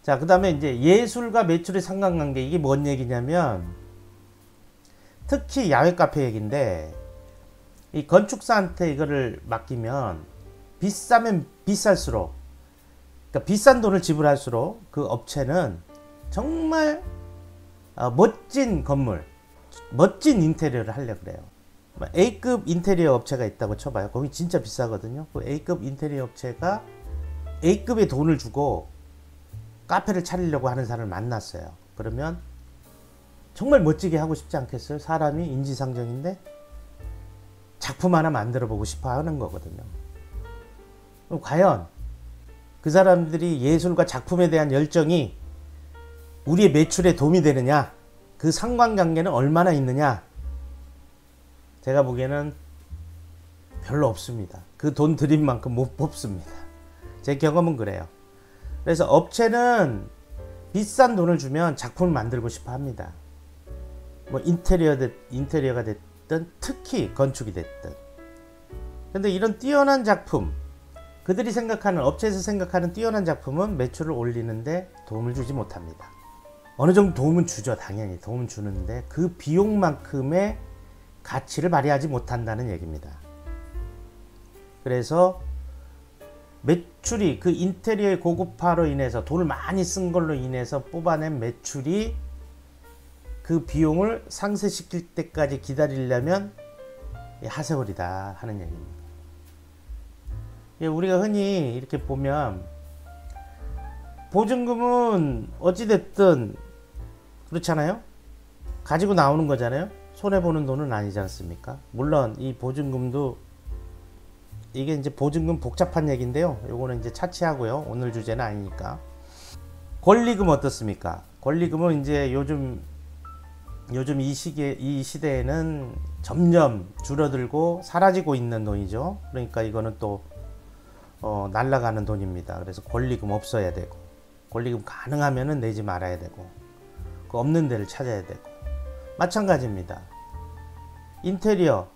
자, 그 다음에 이제 예술과 매출의 상관관계. 이게 뭔 얘기냐면, 특히 야외 카페 얘기인데, 이 건축사한테 이거를 맡기면, 비싸면 비쌀수록, 그러니까 비싼 돈을 지불할수록 그 업체는 정말 멋진 건물, 멋진 인테리어를 하려고 그래요. A급 인테리어 업체가 있다고 쳐봐요. 거기 진짜 비싸거든요. 그 A급 인테리어 업체가 A급의 돈을 주고 카페를 차리려고 하는 사람을 만났어요. 그러면 정말 멋지게 하고 싶지 않겠어요? 사람이 인지상정인데 작품 하나 만들어 보고 싶어 하는 거거든요. 그럼 과연 그 사람들이 예술과 작품에 대한 열정이 우리의 매출에 도움이 되느냐, 그 상관관계는 얼마나 있느냐, 제가 보기에는 별로 없습니다. 그 돈 들인 만큼 못 뽑습니다. 제 경험은 그래요. 그래서 업체는 비싼 돈을 주면 작품을 만들고 싶어 합니다. 뭐 인테리어가 됐든 특히 건축이 됐든. 근데 이런 뛰어난 작품, 그들이 생각하는, 업체에서 생각하는 뛰어난 작품은 매출을 올리는데 도움을 주지 못합니다. 어느 정도 도움은 주죠. 당연히 도움은 주는데 그 비용만큼의 가치를 발휘하지 못한다는 얘기입니다. 그래서 매출이, 그 인테리어의 고급화로 인해서 돈을 많이 쓴 걸로 인해서 뽑아낸 매출이 그 비용을 상쇄시킬 때까지 기다리려면 하세월이다 하는 얘기입니다. 우리가 흔히 이렇게 보면 보증금은 어찌됐든 그렇잖아요. 가지고 나오는 거잖아요. 손해보는 돈은 아니지 않습니까? 물론 이 보증금도, 이게 이제 보증금 복잡한 얘기인데요. 요거는 이제 차치하고요. 오늘 주제는 아니니까. 권리금 어떻습니까? 권리금은 이제 요즘 이 시대에는 점점 줄어들고 사라지고 있는 돈이죠. 그러니까 이거는 또 날아가는 돈입니다. 그래서 권리금 없어야 되고, 권리금 가능하면은 내지 말아야 되고, 그 없는 데를 찾아야 되고. 마찬가지입니다. 인테리어,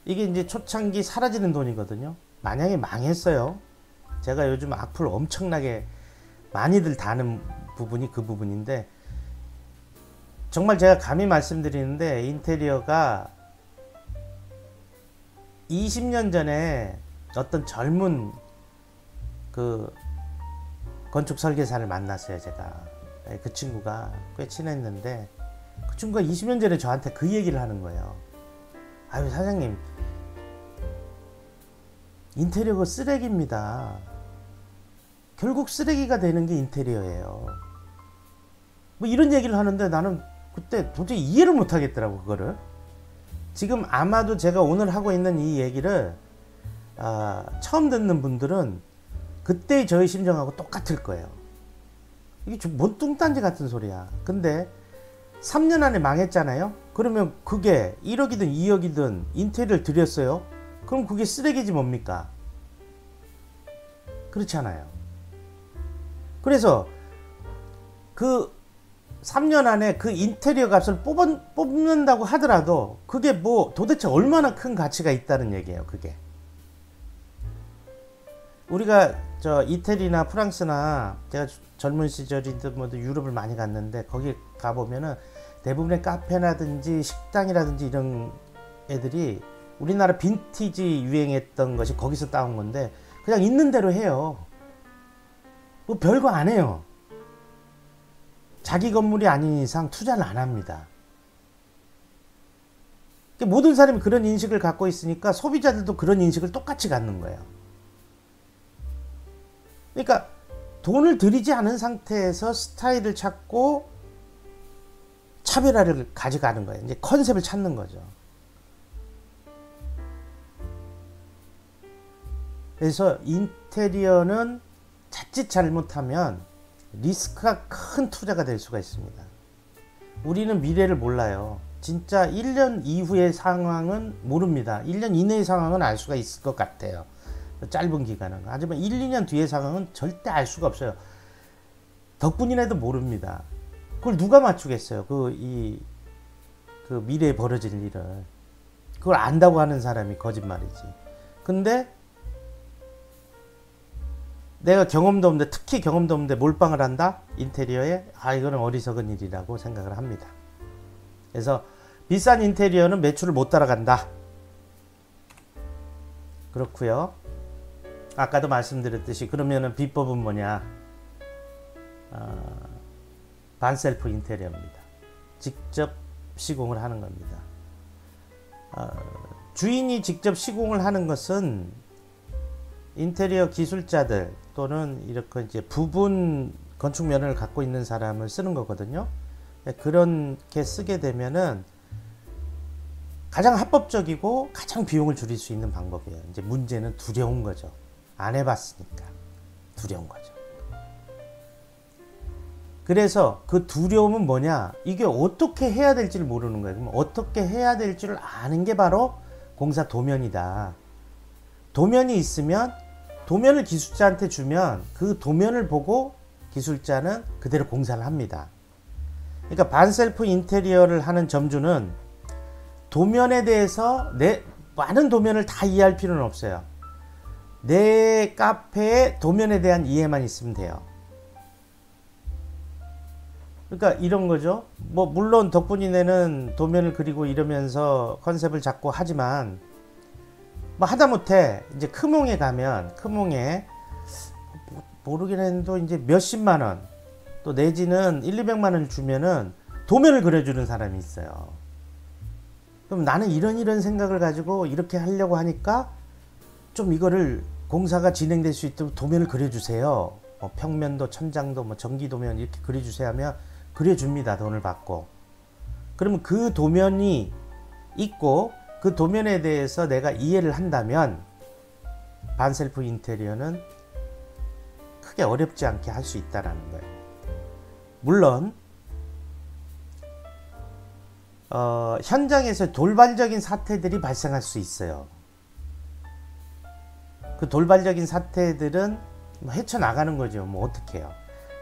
이게 이제 초창기 사라지는 돈이거든요. 만약에 망했어요. 제가 요즘 악플 엄청나게 많이들 다는 부분이 그 부분인데, 정말 제가 감히 말씀드리는데, 인테리어가 20년 전에 어떤 젊은 그 건축 설계사를 만났어요. 제가 그 친구가 꽤 친했는데, 그 친구가 20년 전에 저한테 그 얘기를 하는 거예요. 아유 사장님, 인테리어가 쓰레기입니다. 결국 쓰레기가 되는 게 인테리어예요. 뭐 이런 얘기를 하는데 나는 그때 도저히 이해를 못 하겠더라고, 그거를. 지금 아마도 제가 오늘 하고 있는 이 얘기를 처음 듣는 분들은 그때의 저의 심정하고 똑같을 거예요. 이게 뭔 뚱딴지 같은 소리야. 근데 3년 안에 망했잖아요. 그러면 그게 1억이든 2억이든 인테리어를 들였어요. 그럼 그게 쓰레기지 뭡니까? 그렇지 않아요. 그래서 그 3년 안에 그 인테리어 값을 뽑는다고 하더라도 그게 뭐 도대체 얼마나 큰 가치가 있다는 얘기예요. 그게 우리가 저 이태리나 프랑스나, 제가 젊은 시절이든 뭐 유럽을 많이 갔는데, 거기 가보면은 대부분의 카페라든지 식당이라든지 이런 애들이 우리나라 빈티지 유행했던 것이 거기서 따온 건데 그냥 있는 대로 해요. 뭐 별거 안 해요. 자기 건물이 아닌 이상 투자를 안 합니다. 모든 사람이 그런 인식을 갖고 있으니까 소비자들도 그런 인식을 똑같이 갖는 거예요. 그러니까 돈을 들이지 않은 상태에서 스타일을 찾고 차별화를 가져가는 거예요. 이제 컨셉을 찾는 거죠. 그래서 인테리어는 자칫 잘못하면 리스크가 큰 투자가 될 수가 있습니다. 우리는 미래를 몰라요. 진짜 1년 이후의 상황은 모릅니다. 1년 이내의 상황은 알 수가 있을 것 같아요. 짧은 기간은. 하지만 1, 2년 뒤의 상황은 절대 알 수가 없어요. 덕분이라도 모릅니다. 그걸 누가 맞추겠어요? 그 미래에 벌어질 일을. 그걸 안다고 하는 사람이 거짓말이지. 근데 내가 경험도 없는데, 특히 경험도 없는데 몰빵을 한다? 인테리어에? 이거는 어리석은 일이라고 생각을 합니다. 그래서 비싼 인테리어는 매출을 못 따라간다. 그렇고요. 아까도 말씀드렸듯이 그러면은 비법은 뭐냐? 반셀프 인테리어입니다. 직접 시공을 하는 겁니다. 주인이 직접 시공을 하는 것은 인테리어 기술자들 또는 이렇게 이제 부분 건축 면허를 갖고 있는 사람을 쓰는 거거든요. 그렇게 쓰게 되면은 가장 합법적이고 가장 비용을 줄일 수 있는 방법이에요. 이제 문제는 두려운 거죠. 안 해봤으니까 두려운 거죠. 그래서 그 두려움은 뭐냐? 이게 어떻게 해야 될지를 모르는 거예요. 그럼 어떻게 해야 될지를 아는 게 바로 공사 도면이다. 도면이 있으면 도면을 기술자한테 주면 그 도면을 보고 기술자는 그대로 공사를 합니다. 그러니까 반셀프 인테리어를 하는 점주는 도면에 대해서 많은 도면을 다 이해할 필요는 없어요. 내 카페의 도면에 대한 이해만 있으면 돼요. 그러니까 이런 거죠. 뭐 물론 덕분이네는 도면을 그리고 이러면서 컨셉을 잡고 하지만 뭐 하다못해 이제 크몽에 가면 크몽에 모르긴 했는데 이제 몇십만 원 또 내지는 1,200만 원을 주면은 도면을 그려주는 사람이 있어요. 그럼 나는 이런 생각을 가지고 이렇게 하려고 하니까 좀 이거를 공사가 진행될 수 있도록 도면을 그려주세요. 뭐 평면도 천장도 뭐 전기 도면 이렇게 그려주세요 하면 그려줍니다. 돈을 받고. 그러면 그 도면이 있고 그 도면에 대해서 내가 이해를 한다면 반셀프 인테리어는 크게 어렵지 않게 할 수 있다는 거예요. 물론 현장에서 돌발적인 사태들이 발생할 수 있어요. 그 돌발적인 사태들은 헤쳐나가는 거죠. 뭐 어떻게 해요.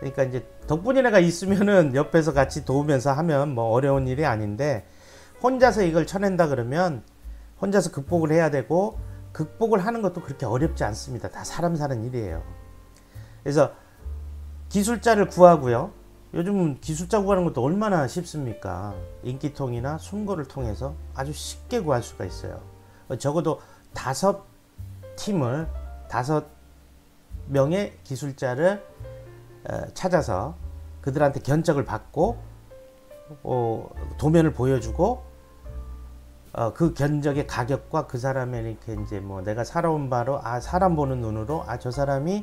그러니까 이제 덕분이네가 있으면은 옆에서 같이 도우면서 하면 뭐 어려운 일이 아닌데 혼자서 이걸 쳐낸다 그러면 혼자서 극복을 해야 되고 극복을 하는 것도 그렇게 어렵지 않습니다. 다 사람 사는 일이에요. 그래서 기술자를 구하고요. 요즘은 기술자 구하는 것도 얼마나 쉽습니까? 인기통이나 숨고를 통해서 아주 쉽게 구할 수가 있어요. 적어도 5명의 기술자를 찾아서 그들한테 견적을 받고 도면을 보여주고 그 견적의 가격과 그 사람의 이렇게 이제 뭐 내가 살아온 바로 사람 보는 눈으로 저 사람이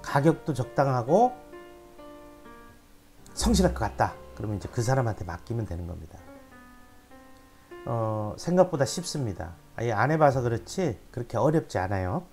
가격도 적당하고 성실할 것 같다. 그러면 이제 그 사람한테 맡기면 되는 겁니다. 생각보다 쉽습니다. 안 해봐서 그렇지 그렇게 어렵지 않아요.